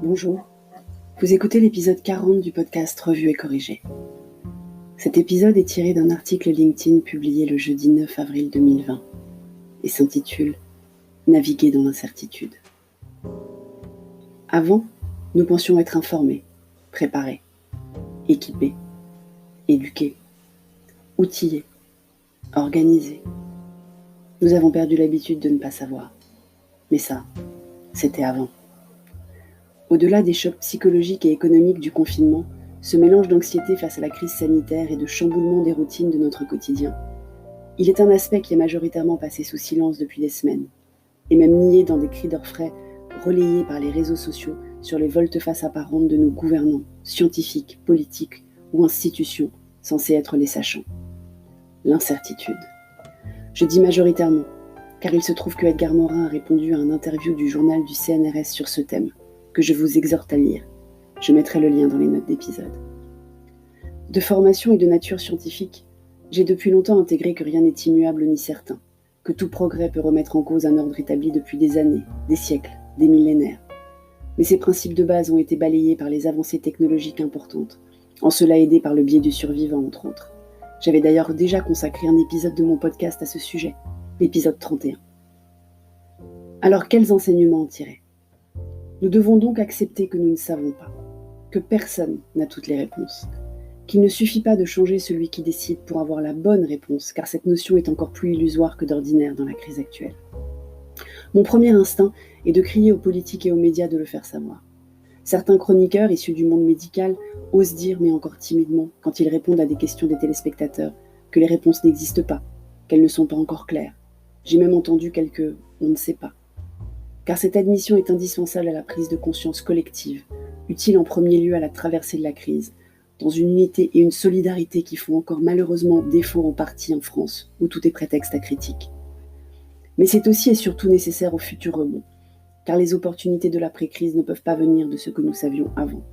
Bonjour, vous écoutez l'épisode 40 du podcast Revue et corrigé. Cet épisode est tiré d'un article LinkedIn publié le jeudi 9 avril 2020 et s'intitule « Naviguer dans l'incertitude ». Avant, nous pensions être informés, préparés, équipés, éduqués, outillés, organisés. Nous avons perdu l'habitude de ne pas savoir. Mais ça, c'était avant. Au-delà des chocs psychologiques et économiques du confinement, ce mélange d'anxiété face à la crise sanitaire et de chamboulement des routines de notre quotidien, il est un aspect qui est majoritairement passé sous silence depuis des semaines, et même nié dans des cris d'orfraie relayés par les réseaux sociaux sur les volte-face apparentes de nos gouvernants, scientifiques, politiques ou institutions censés être les sachants. L'incertitude. Je dis majoritairement, car il se trouve que Edgar Morin a répondu à un interview du journal du CNRS sur ce thème, que je vous exhorte à lire. Je mettrai le lien dans les notes d'épisode. De formation et de nature scientifique, j'ai depuis longtemps intégré que rien n'est immuable ni certain, que tout progrès peut remettre en cause un ordre établi depuis des années, des siècles, des millénaires. Mais ces principes de base ont été balayés par les avancées technologiques importantes, en cela aidés par le biais du survivant, entre autres. J'avais d'ailleurs déjà consacré un épisode de mon podcast à ce sujet, l'épisode 31. Alors quels enseignements en tirer ? Nous devons donc accepter que nous ne savons pas, que personne n'a toutes les réponses, qu'il ne suffit pas de changer celui qui décide pour avoir la bonne réponse, car cette notion est encore plus illusoire que d'ordinaire dans la crise actuelle. Mon premier instinct est de crier aux politiques et aux médias de le faire savoir. Certains chroniqueurs issus du monde médical osent dire, mais encore timidement, quand ils répondent à des questions des téléspectateurs, que les réponses n'existent pas, qu'elles ne sont pas encore claires. J'ai même entendu quelques « on ne sait pas ». Car cette admission est indispensable à la prise de conscience collective, utile en premier lieu à la traversée de la crise, dans une unité et une solidarité qui font encore malheureusement défaut en partie en France, où tout est prétexte à critique. Mais c'est aussi et surtout nécessaire au futur rebond, car les opportunités de l'après-crise ne peuvent pas venir de ce que nous savions avant.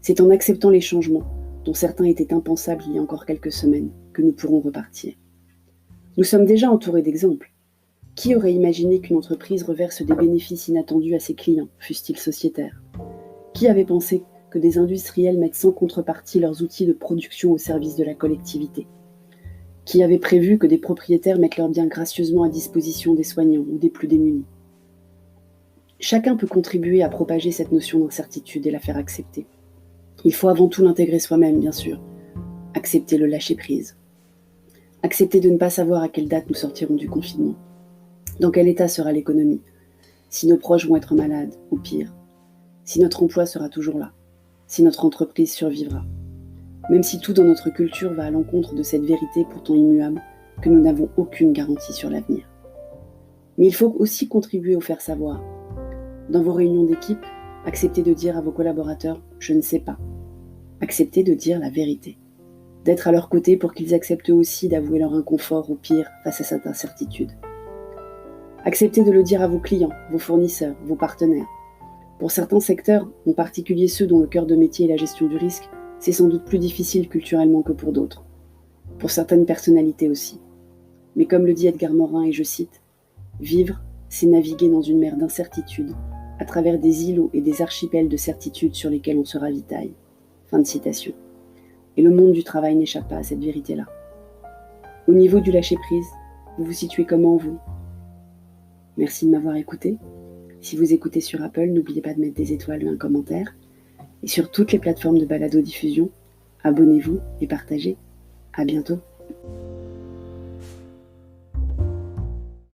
C'est en acceptant les changements, dont certains étaient impensables il y a encore quelques semaines, que nous pourrons repartir. Nous sommes déjà entourés d'exemples. Qui aurait imaginé qu'une entreprise reverse des bénéfices inattendus à ses clients, fussent-ils sociétaires ? Qui avait pensé que des industriels mettent sans contrepartie leurs outils de production au service de la collectivité ? Qui avait prévu que des propriétaires mettent leurs biens gracieusement à disposition des soignants ou des plus démunis ? Chacun peut contribuer à propager cette notion d'incertitude et la faire accepter. Il faut avant tout l'intégrer soi-même, bien sûr. Accepter le lâcher-prise. Accepter de ne pas savoir à quelle date nous sortirons du confinement. Dans quel état sera l'économie ? Si nos proches vont être malades, ou pire. Si notre emploi sera toujours là. Si notre entreprise survivra. Même si tout dans notre culture va à l'encontre de cette vérité pourtant immuable, que nous n'avons aucune garantie sur l'avenir. Mais il faut aussi contribuer au faire savoir. Dans vos réunions d'équipe, acceptez de dire à vos collaborateurs « je ne sais pas ». Acceptez de dire la vérité. D'être à leur côté pour qu'ils acceptent eux aussi d'avouer leur inconfort, ou pire, face à cette incertitude. Acceptez de le dire à vos clients, vos fournisseurs, vos partenaires. Pour certains secteurs, en particulier ceux dont le cœur de métier est la gestion du risque, c'est sans doute plus difficile culturellement que pour d'autres. Pour certaines personnalités aussi. Mais comme le dit Edgar Morin, et je cite, « Vivre, c'est naviguer dans une mer d'incertitude, à travers des îlots et des archipels de certitude sur lesquels on se ravitaille. » Fin de citation. Et le monde du travail n'échappe pas à cette vérité-là. Au niveau du lâcher-prise, vous vous situez comment vous ? Merci de m'avoir écouté. Si vous écoutez sur Apple, n'oubliez pas de mettre des étoiles ou un commentaire. Et sur toutes les plateformes de balado-diffusion, abonnez-vous et partagez. À bientôt.